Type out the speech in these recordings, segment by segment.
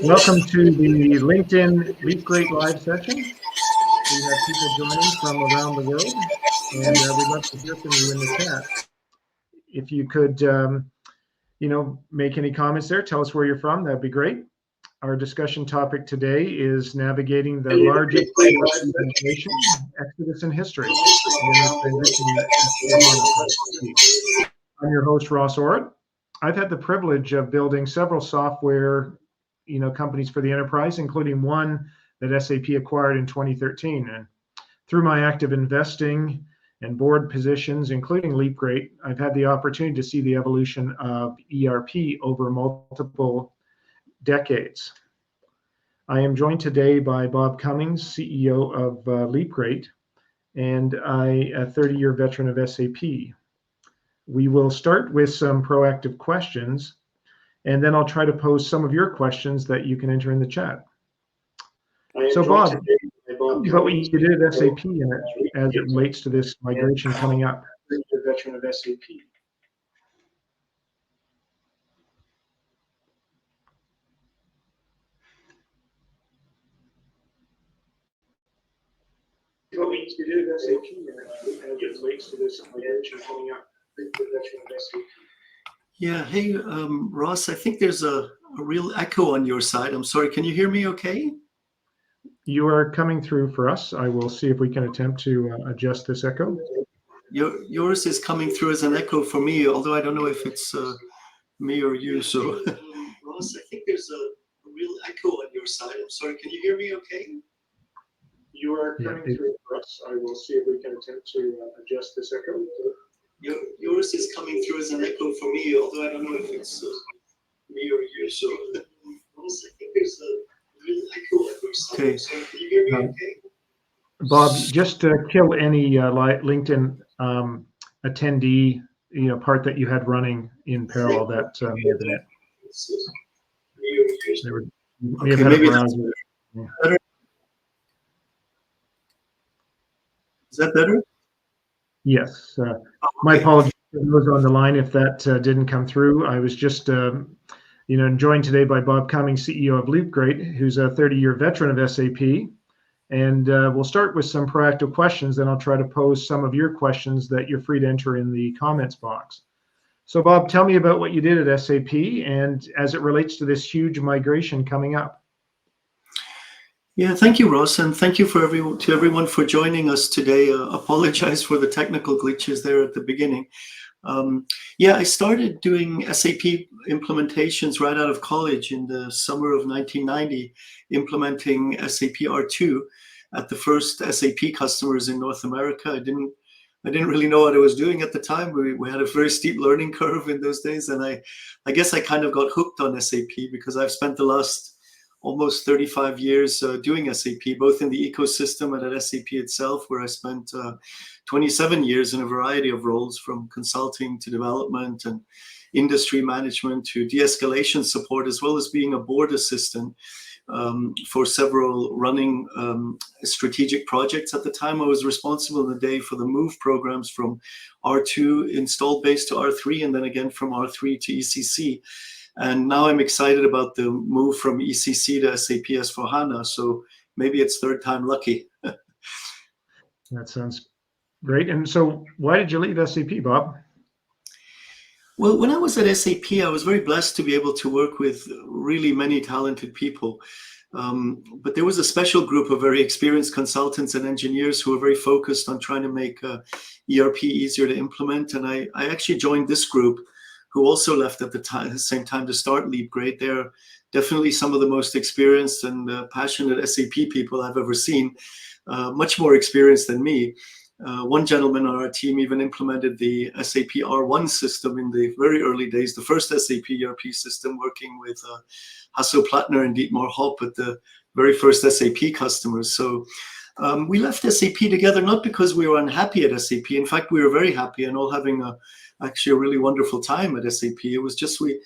Welcome to the LinkedIn LeapGreat live session. We have people joining from around the world, and we'd love to hear from you in the chat. If you could, make any comments there, tell us where you're from, that'd be great. Our discussion topic today is navigating the largest implementation, exodus in history. I'm your host, Ross Orrit. I've had the privilege of building several software companies for the enterprise, including one that SAP acquired in 2013. And through my active investing and board positions, including LeapGreat, I've had the opportunity to see the evolution of ERP over multiple decades. I am joined today by Bob Cummings, CEO of LeapGreat, and a 30-year veteran of SAP. We will start with some proactive questions, and then I'll try to pose some of your questions that you can enter in the chat. So Bob, what you did at SAP as it relates to this migration coming up. You're a veteran of SAP. What you did at SAP as it relates to this migration coming up. You're a veteran of SAP. Yeah, hey, Ross, I think there's a real echo on your side. I'm sorry, can you hear me okay? You are coming through for us. I will see if we can attempt to adjust this echo. Yours is coming through as an echo for me, although I don't know if it's me or you. So, Ross, I think there's a real echo on your side. I'm sorry, can you hear me okay? You are coming through for us. I will see if we can attempt to adjust this echo. Yours is coming through as an echo for me, although I don't know if it's me or you. So, Ross, I think there's a real echo on your side. Okay. So can you hear me okay? Bob, just to kill any LinkedIn attendee, part that you had running in parallel. That maybe that's better. Is that better? Yes. My apologies to those on the line if that didn't come through. I was just, joined today by Bob Cummings, CEO of LeapGreat, who's a 30-year veteran of SAP. And we'll start with some proactive questions, then I'll try to pose some of your questions that you're free to enter in the comments box. So Bob, tell me about what you did at SAP and as it relates to this huge migration coming up. Yeah, thank you, Ross, and thank you to everyone for joining us today. Apologize for the technical glitches there at the beginning. I started doing SAP implementations right out of college in the summer of 1990, implementing SAP R2 at the first SAP customers in North America. I didn't really know what I was doing at the time. We had a very steep learning curve in those days, and I guess I kind of got hooked on SAP because I've spent the last almost 35 years doing SAP, both in the ecosystem and at SAP itself, where I spent 27 years in a variety of roles, from consulting to development and industry management to de-escalation support, as well as being a board assistant for several running strategic projects. At the time, I was responsible in the day for the move programs from R2 installed base to R3, and then again from R3 to ECC. And now I'm excited about the move from ECC to SAP S/4HANA. So maybe it's third time lucky. That sounds great. And so why did you leave SAP, Bob? Well, when I was at SAP, I was very blessed to be able to work with really many talented people. But there was a special group of very experienced consultants and engineers who were very focused on trying to make ERP easier to implement. And I actually joined this group, who also left at the same time to start LeapGreat. They're definitely some of the most experienced and passionate SAP people I've ever seen, much more experienced than me. One gentleman on our team even implemented the SAP R1 system in the very early days, the first SAP ERP system, working with Hasso Plattner and Dietmar Hopp at the very first SAP customers. So we left SAP together, not because we were unhappy at SAP. In fact, we were very happy and all having actually a really wonderful time at SAP. It was just we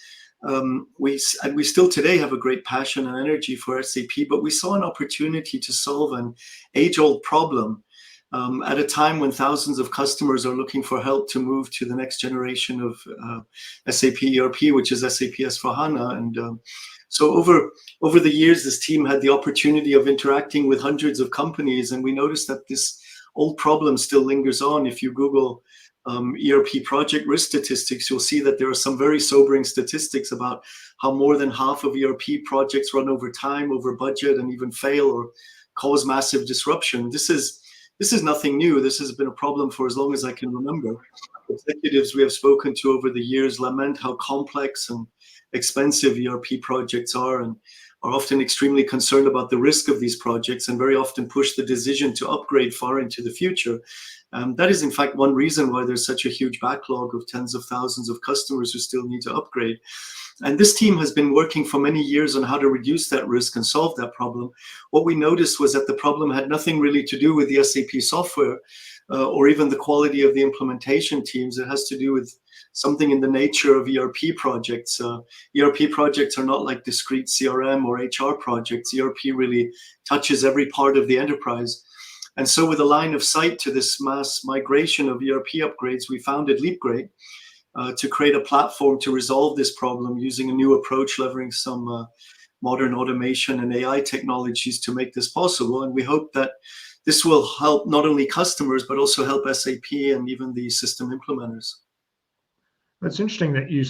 still today have a great passion and energy for SAP, but we saw an opportunity to solve an age-old problem at a time when thousands of customers are looking for help to move to the next generation of SAP ERP, which is SAP S/4HANA. And so over the years, this team had the opportunity of interacting with hundreds of companies, and we noticed that this old problem still lingers on. If you Google ERP project risk statistics, you'll see that there are some very sobering statistics about how more than half of ERP projects run over time, over budget, and even fail or cause massive disruption. This is nothing new. This has been a problem for as long as I can remember. Executives we have spoken to over the years lament how complex and expensive ERP projects are, and are often extremely concerned about the risk of these projects, and very often push the decision to upgrade far into the future. That is, in fact, one reason why there's such a huge backlog of tens of thousands of customers who still need to upgrade. And this team has been working for many years on how to reduce that risk and solve that problem. What we noticed was that the problem had nothing really to do with the SAP software or even the quality of the implementation teams. It has to do with something in the nature of ERP projects. ERP projects are not like discrete CRM or HR projects. ERP really touches every part of the enterprise. And so with a line of sight to this mass migration of ERP upgrades, we founded LeapGreat to create a platform to resolve this problem using a new approach, leveraging some modern automation and AI technologies to make this possible. And we hope that this will help not only customers, but also help SAP and even the system implementers. That's interesting that you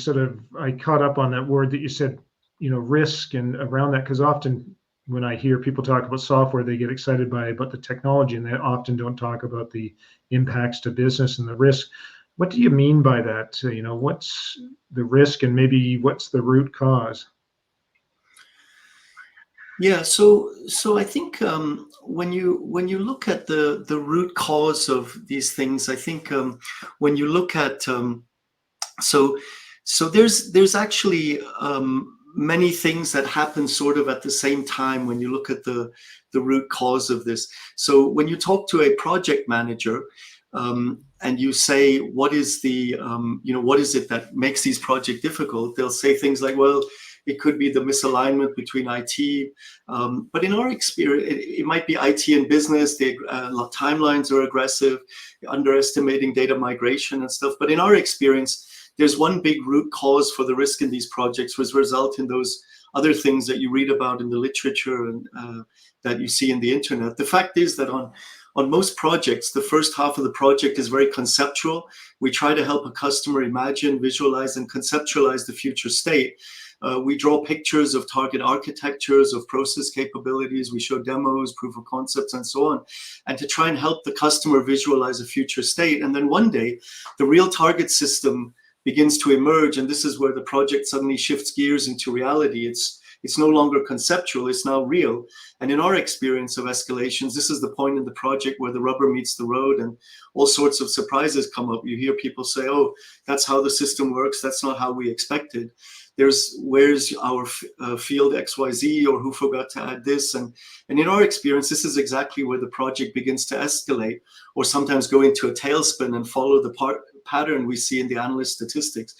I caught up on that word that you said, risk and around that, because often when I hear people talk about software, they get excited about the technology, and they often don't talk about the impacts to business and the risk. What do you mean by that? What's the risk, and maybe what's the root cause? Yeah, so I think when you look at the root cause of these things, I think when you look at so there's actually many things that happen sort of at the same time when you look at the root cause of this. So when you talk to a project manager and you say, what is what is it that makes these projects difficult? They'll say things like, well, it could be the misalignment between IT, but in our experience, it might be IT and business. The timelines are aggressive, underestimating data migration and stuff. But in our experience, there's one big root cause for the risk in these projects, which result in those other things that you read about in the literature and that you see in the internet. The fact is that on most projects, the first half of the project is very conceptual. We try to help a customer imagine, visualize, and conceptualize the future state. We draw pictures of target architectures, of process capabilities. We show demos, proof of concepts, and so on, and to try and help the customer visualize a future state. And then one day, the real target system begins to emerge, and this is where the project suddenly shifts gears into reality. It's no longer conceptual, it's now real. And in our experience of escalations, this is the point in the project where the rubber meets the road and all sorts of surprises come up. You hear people say, oh, that's how the system works, that's not how we expected. Where's our field XYZ, or who forgot to add this? And in our experience, this is exactly where the project begins to escalate, or sometimes go into a tailspin and follow the pattern we see in the analyst statistics.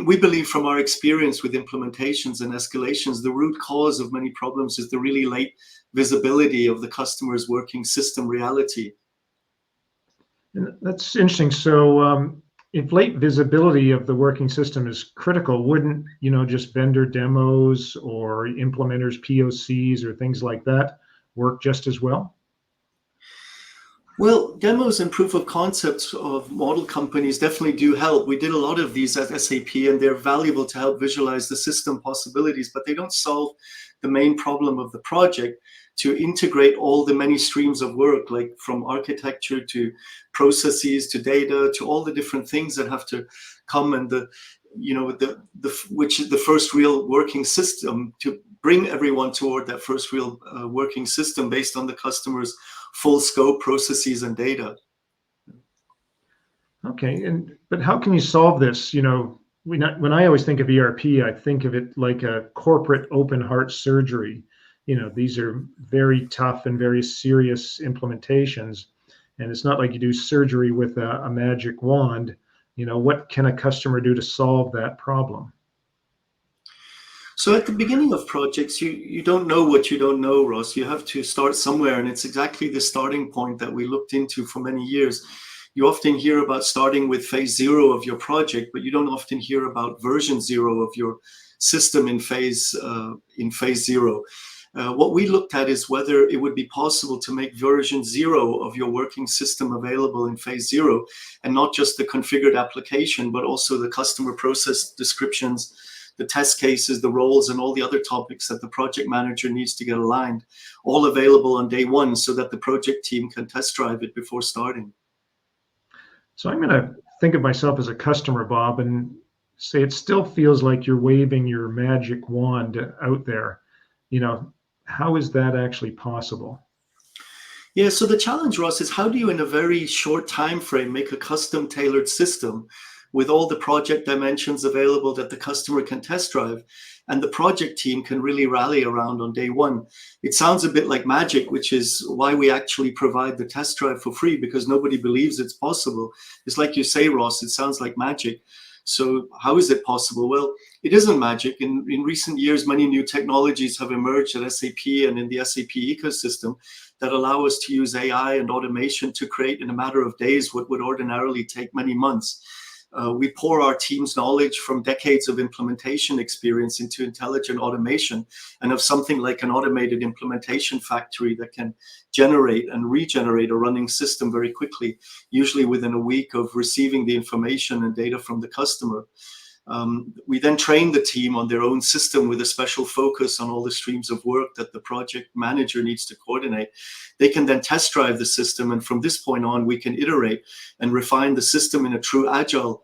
We believe from our experience with implementations and escalations, the root cause of many problems is the really late visibility of the customer's working system reality. That's interesting. So if late visibility of the working system is critical, wouldn't just vendor demos or implementers POCs or things like that work just as well? Well, demos and proof of concepts of model companies definitely do help. We did a lot of these at SAP, and they're valuable to help visualize the system possibilities, but they don't solve the main problem of the project, to integrate all the many streams of work, like from architecture to processes to data to all the different things that have to come, and which is the first real working system, to bring everyone toward that first real working system based on the customer's full scope processes and data. Okay, but how can you solve this? When I always think of ERP, I think of it like a corporate open heart surgery. These are very tough and very serious implementations, and it's not like you do surgery with a magic wand. What can a customer do to solve that problem? So at the beginning of projects, you don't know what you don't know, Ross. You have to start somewhere, and it's exactly the starting point that we looked into for many years. You often hear about starting with phase 0 of your project, but you don't often hear about version 0 of your system in phase 0. What we looked at is whether it would be possible to make version 0 of your working system available in phase 0, and not just the configured application, but also the customer process descriptions, the test cases, the roles, and all the other topics that the project manager needs to get aligned, all available on day one so that the project team can test drive it before starting. So I'm going to think of myself as a customer, Bob, and say it still feels like you're waving your magic wand out there. How is that actually possible? Yeah, so the challenge, Ross, is how do you in a very short time frame make a custom tailored system with all the project dimensions available that the customer can test drive and the project team can really rally around on day one? It sounds a bit like magic, which is why we actually provide the test drive for free, because nobody believes it's possible. It's like you say, Ross, it sounds like magic. So how is it possible? Well, it isn't magic. In recent years, many new technologies have emerged at SAP and in the SAP ecosystem that allow us to use AI and automation to create in a matter of days what would ordinarily take many months. We pour our team's knowledge from decades of implementation experience into intelligent automation, and have something like an automated implementation factory that can generate and regenerate a running system very quickly, usually within a week of receiving the information and data from the customer. We then train the team on their own system with a special focus on all the streams of work that the project manager needs to coordinate. They can then test drive the system, and from this point on, we can iterate and refine the system in a true agile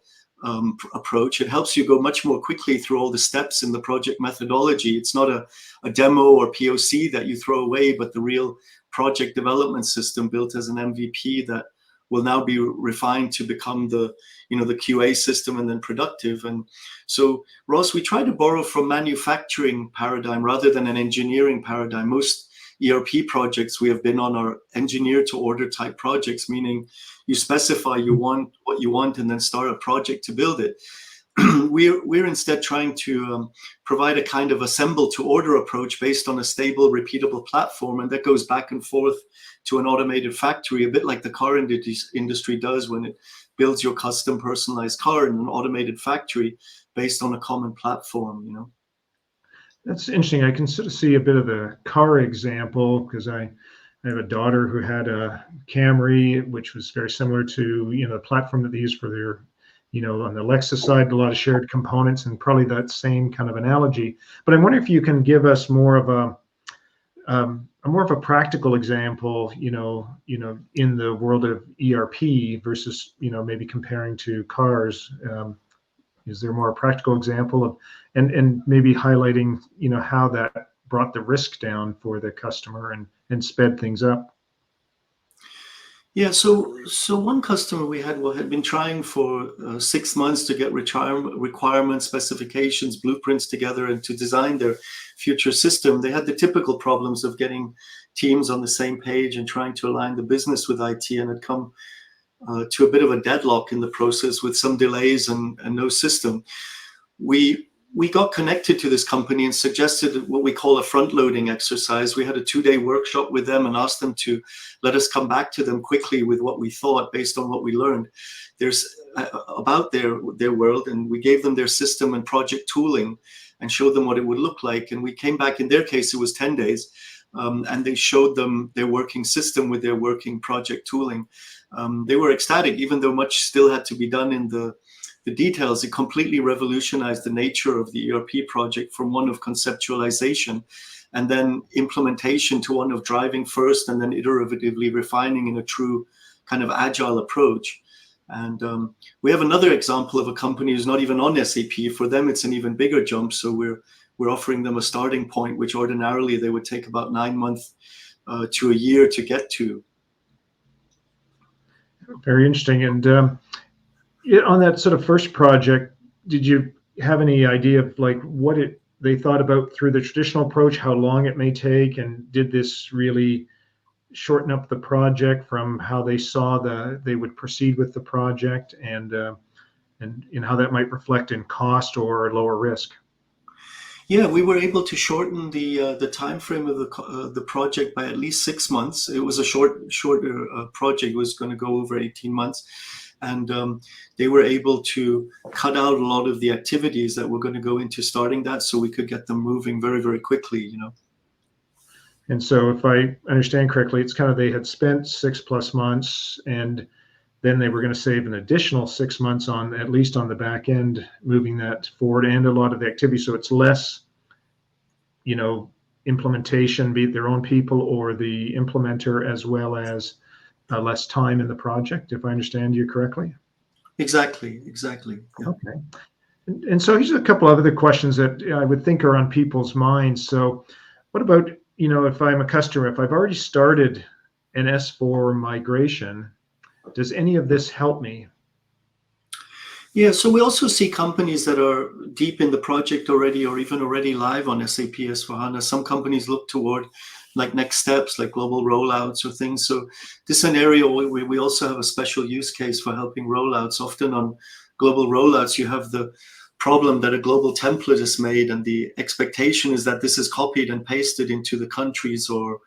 approach. It helps you go much more quickly through all the steps in the project methodology. It's not a demo or POC that you throw away, but the real project development system built as an MVP that will now be refined to become the QA system and then productive. And so, Ross, we try to borrow from manufacturing paradigm rather than an engineering paradigm. Most ERP projects we have been on are engineer to order type projects, meaning you specify what you want and then start a project to build it. We're instead trying to provide a kind of assemble to order approach based on a stable, repeatable platform, and that goes back and forth to an automated factory, a bit like the car industry does when it builds your custom personalized car in an automated factory based on a common platform. That's interesting. I can sort of see a bit of the car example because I have a daughter who had a Camry, which was very similar to the platform that they use for their, on the Lexus side, a lot of shared components, and probably that same kind of analogy. But I wonder if you can give us more of a practical example, in the world of ERP versus, maybe comparing to cars. Is there more a practical example of, and maybe highlighting, how that brought the risk down for the customer and sped things up? Yeah, so one customer we had been trying for 6 months to get requirements, specifications, blueprints together and to design their future system. They had the typical problems of getting teams on the same page and trying to align the business with IT, and had come to a bit of a deadlock in the process with some delays and no system. We got connected to this company and suggested what we call a front-loading exercise. We had a 2-day workshop with them and asked them to let us come back to them quickly with what we thought based on what we learned. There's about their world, and we gave them their system and project tooling and showed them what it would look like. And we came back, in their case, it was 10 days, and they showed them their working system with their working project tooling. They were ecstatic, even though much still had to be done in the details. It completely revolutionized the nature of the ERP project from one of conceptualization and then implementation to one of driving first and then iteratively refining in a true kind of agile approach. And we have another example of a company who's not even on SAP. For them, it's an even bigger jump. So we're offering them a starting point, which ordinarily they would take about 9 months to a year to get to. Very interesting. And on that sort of first project, did you have any idea of like what they thought about through the traditional approach, how long it may take, and did this really shorten up the project from how they saw they would proceed with the project, and how that might reflect in cost or lower risk? Yeah, we were able to shorten the time frame of the project by at least 6 months. It was a shorter project. It was going to go over 18 months, and they were able to cut out a lot of the activities that were going to go into starting that, so we could get them moving very, very quickly. And so, if I understand correctly, it's kind of they had spent 6+ months, and then they were going to save an additional 6 months on at least on the back end, moving that forward, and a lot of the activity. So it's less, implementation, be it their own people or the implementer, as well as less time in the project, if I understand you correctly. Exactly. Yeah. Okay. And so here's a couple of other questions that I would think are on people's minds. So what about, if I'm a customer, if I've already started an S4 migration, does any of this help me? Yeah, so we also see companies that are deep in the project already, or even already live on SAP S/4HANA. Some companies look toward like next steps, like global rollouts or things. So this is an area where we also have a special use case for helping rollouts. Often on global rollouts, you have the problem that a global template is made, and the expectation is that this is copied and pasted into the countries or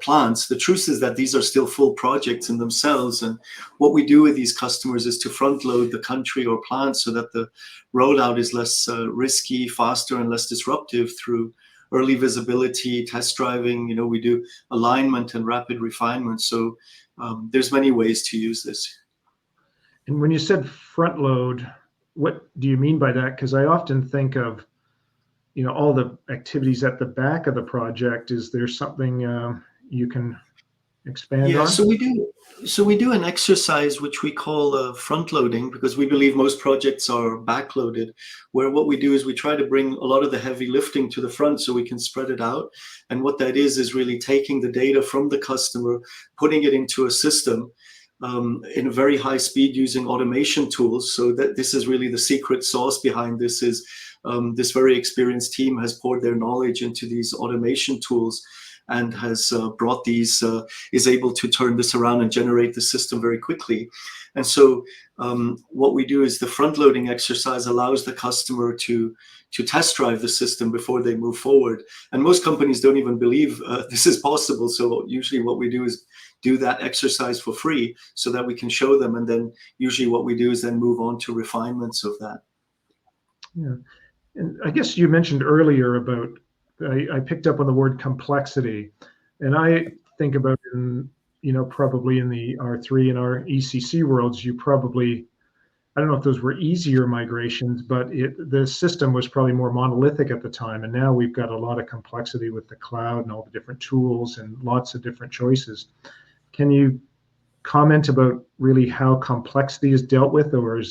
plants. The truth is that these are still full projects in themselves. And what we do with these customers is to front load the country or plant so that the rollout is less risky, faster, and less disruptive through early visibility, test driving. We do alignment and rapid refinement. So there's many ways to use this. And when you said front load, what do you mean by that? Because I often think of, all the activities at the back of the project. Is there something you can expand on? So we do an exercise which we call front loading, because we believe most projects are backloaded, where what we do is we try to bring a lot of the heavy lifting to the front so we can spread it out. And what that is really taking the data from the customer, putting it into a system in a very high speed using automation tools. So that this is really the secret sauce behind this is this very experienced team has poured their knowledge into these automation tools and has brought these, is able to turn this around and generate the system very quickly. And so what we do is the front loading exercise allows the customer to test drive the system before they move forward. And most companies don't even believe this is possible. So usually what we do is do that exercise for free so that we can show them. And then usually what we do is then move on to refinements of that. Yeah. And I guess you mentioned earlier about, I picked up on the word complexity, and I think about, probably in the R3 and our ECC worlds, you probably, I don't know if those were easier migrations, but the system was probably more monolithic at the time. And now we've got a lot of complexity with the cloud and all the different tools and lots of different choices. Can you comment about really how complexity is dealt with, or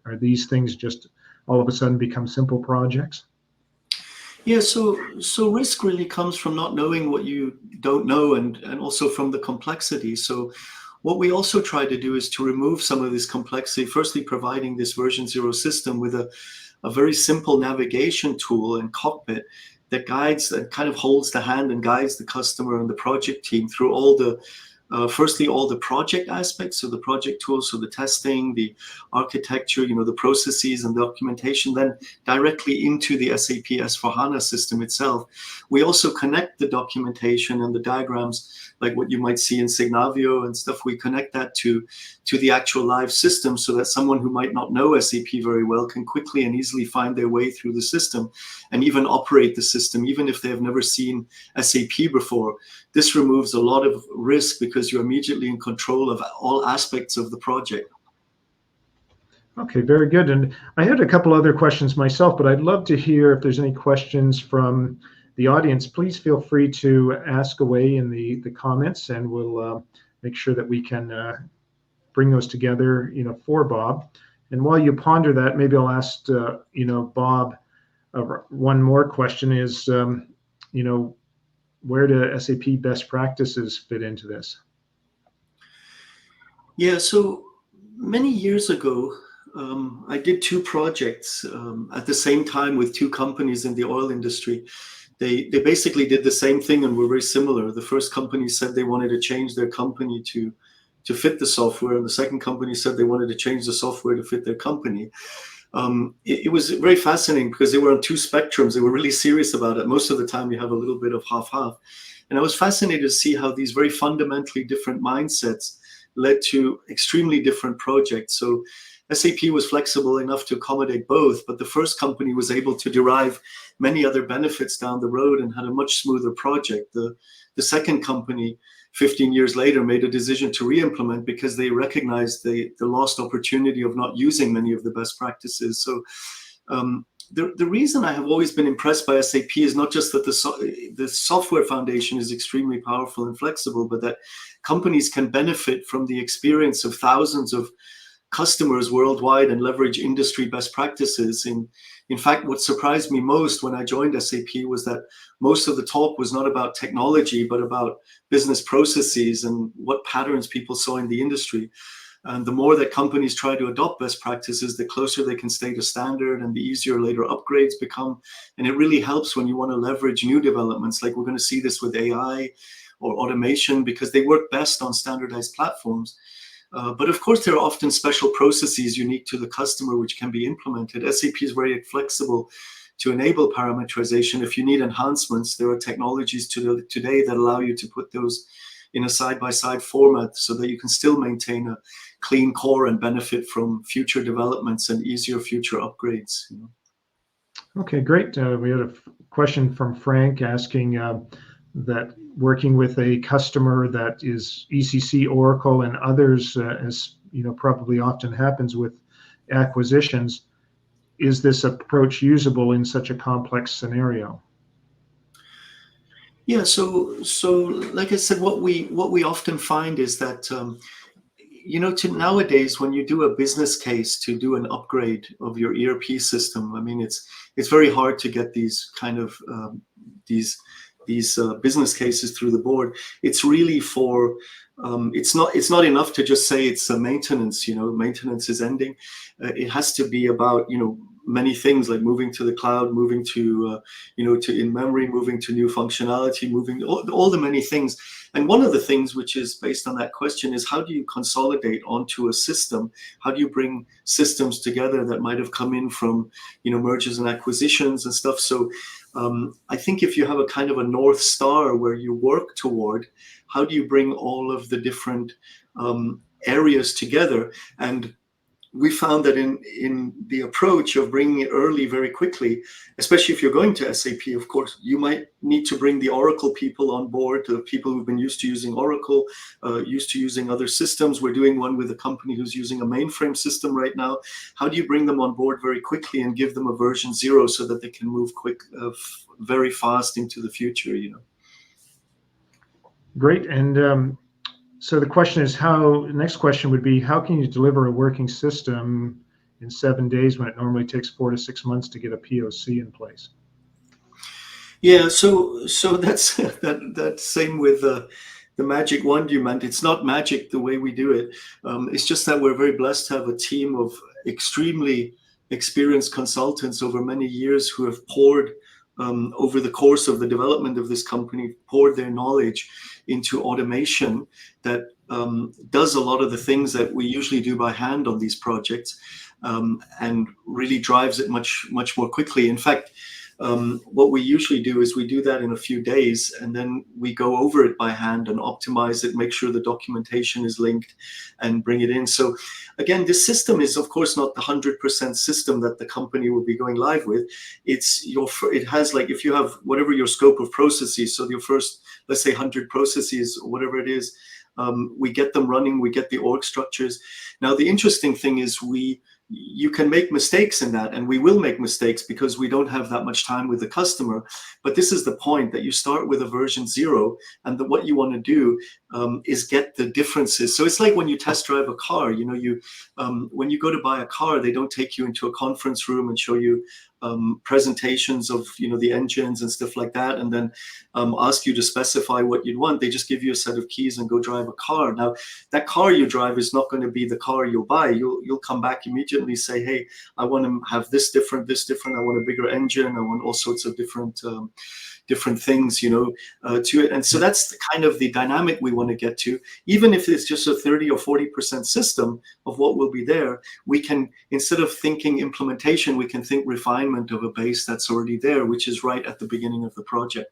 are these things just all of a sudden become simple projects? Yeah, so risk really comes from not knowing what you don't know, and also from the complexity. So what we also try to do is to remove some of this complexity, firstly providing this version 0 system with a very simple navigation tool and cockpit that guides, that kind of holds the hand and guides the customer and the project team through all the firstly, all the project aspects of the project tools, so the testing, the architecture, the processes and documentation, then directly into the SAP S/4HANA system itself. We also connect the documentation and the diagrams, like what you might see in Signavio and stuff. We connect that to the actual live system so that someone who might not know SAP very well can quickly and easily find their way through the system and even operate the system, even if they have never seen SAP before. This removes a lot of risk because you're immediately in control of all aspects of the project. Okay, very good. And I had a couple other questions myself, but I'd love to hear if there's any questions from the audience. Please feel free to ask away in the comments, and we'll make sure that we can bring those together, for Bob. And while you ponder that, maybe I'll ask, Bob, one more question is, where do SAP best practices fit into this? Yeah, so many years ago, I did 2 projects at the same time with 2 companies in the oil industry. They basically did the same thing and were very similar. The first company said they wanted to change their company to fit the software, and the second company said they wanted to change the software to fit their company. it was very fascinating because they were on two spectrums. They were really serious about it. Most of the time you have a little bit of half-half. And I was fascinated to see how these very fundamentally different mindsets led to extremely different projects. So SAP was flexible enough to accommodate both, but the first company was able to derive many other benefits down the road and had a much smoother project. The second company, 15 years later, made a decision to re-implement because they recognized the lost opportunity of not using many of the best practices. So the reason I have always been impressed by SAP is not just that the software foundation is extremely powerful and flexible, but that companies can benefit from the experience of thousands of customers worldwide and leverage industry best practices. In fact, what surprised me most when I joined SAP was that most of the talk was not about technology, but about business processes and what patterns people saw in the industry. And the more that companies try to adopt best practices, the closer they can stay to standard and the easier later upgrades become. And it really helps when you want to leverage new developments, like we're going to see this with AI or automation, because they work best on standardized platforms. But of course, there are often special processes unique to the customer which can be implemented. SAP is very flexible to enable parameterization. If you need enhancements, there are technologies today that allow you to put those in a side-by-side format so that you can still maintain a clean core and benefit from future developments and easier future upgrades. You know? Okay, great. We had a question from Frank asking that working with a customer that is ECC, Oracle, and others, as you know, probably often happens with acquisitions, is this approach usable in such a complex scenario? Yeah, so like I said, what we often find is that you know, nowadays when you do a business case to do an upgrade of your ERP system, I mean, it's very hard to get these kind of these business cases through the board. It's really for it's not enough to just say it's a maintenance. You know, maintenance is ending. It has to be about, you know, many things like moving to the cloud, moving to you know, to in memory, moving to new functionality, moving all the many things. And one of the things which is based on that question is, how do you consolidate onto a system? How do you bring systems together that might have come in from, you know, mergers and acquisitions and stuff? So I think if you have a kind of a North Star where you work toward, how do you bring all of the different areas together? And we found that in the approach of bringing it early very quickly, especially if you're going to SAP, of course, you might need to bring the Oracle people on board, the people who've been used to using Oracle, used to using other systems. We're doing one with a company who's using a mainframe system right now. How do you bring them on board very quickly and give them a version 0 so that they can move very fast into the future, you know? Great. And so the question is, next question would be, how can you deliver a working system in 7 days when it normally takes 4 to 6 months to get a POC in place? Yeah, so that's that same with the magic wand you meant. It's not magic the way we do it. It's just that we're very blessed to have a team of extremely experienced consultants over many years who have poured over the course of the development of this company, poured their knowledge into automation that does a lot of the things that we usually do by hand on these projects, and really drives it much more quickly. In fact, what we usually do is we do that in a few days, and then we go over it by hand and optimize it, make sure the documentation is linked, and bring it in. So again, this system is of course not the 100% system that the company will be going live with. It has, like, if you have whatever your scope of processes, so your first, let's say 100 processes or whatever it is, we get them running, we get the org structures. Now the interesting thing is you can make mistakes in that, and we will make mistakes because we don't have that much time with the customer. But this is the point, that you start with a version 0, and what you want to do is get the differences. So it's like when you test drive a car, you know, when you go to buy a car, they don't take you into a conference room and show you presentations of the engines and stuff like that, and then ask you to specify what you'd want. They just give you a set of keys and go drive a car. Now, that car you drive is not going to be the car you'll buy. You'll come back immediately, say, hey, I want to have this different. I want a bigger engine. I want all sorts of different things, to it. And so that's the dynamic we want to get to. Even if it's just a 30 or 40% system of what will be there, we can, instead of thinking implementation, we can think refinement of a base that's already there, which is right at the beginning of the project.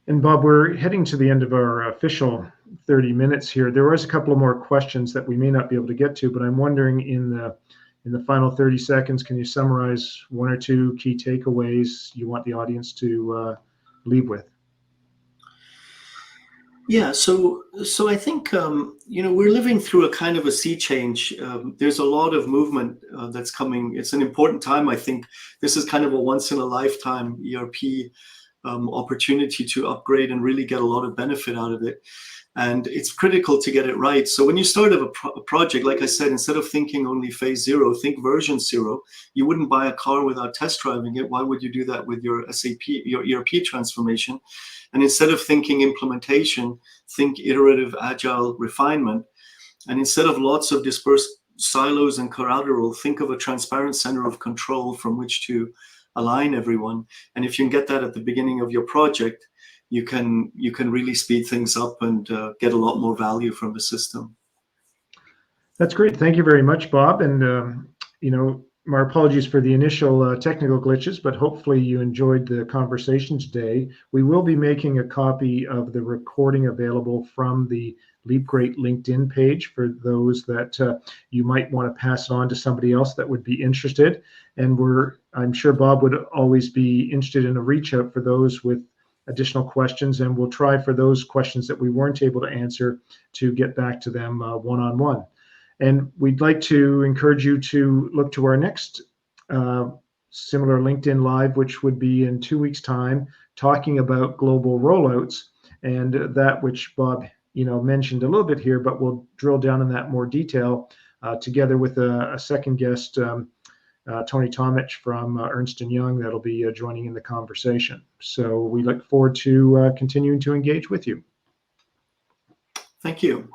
And Bob, we're heading to the end of our official 30 minutes here. There was a couple of more questions that we may not be able to get to, but I'm wondering in the final 30 seconds, can you summarize one or two key takeaways you want the audience to leave with? Yeah, so I think we're living through a kind of a sea change. There's a lot of movement that's coming. It's an important time. I think this is kind of a once in a lifetime ERP opportunity to upgrade and really get a lot of benefit out of it. And it's critical to get it right. So when you start a project, like I said, instead of thinking only phase 0, think version 0. You wouldn't buy a car without test driving it. Why would you do that with your SAP, your ERP transformation? And instead of thinking implementation, think iterative, agile refinement. And instead of lots of dispersed silos and collateral, think of a transparent center of control from which to align everyone. And if you can get that at the beginning of your project, you can really speed things up and get a lot more value from the system. That's great. Thank you very much, Bob. And my apologies for the initial technical glitches, but hopefully you enjoyed the conversation today. We will be making a copy of the recording available from the LeapGreat LinkedIn page for those that you might want to pass on to somebody else that would be interested. And I'm sure Bob would always be interested in a reach out for those with additional questions, and we'll try for those questions that we weren't able to answer to get back to them one-on-one. And we'd like to encourage you to look to our next similar LinkedIn Live, which would be in 2 weeks' time, talking about global rollouts, and that which Bob mentioned a little bit here, but we'll drill down in that more detail together with a second guest, Tony Tomich from Ernst & Young, that'll be joining in the conversation. So we look forward to continuing to engage with you. Thank you.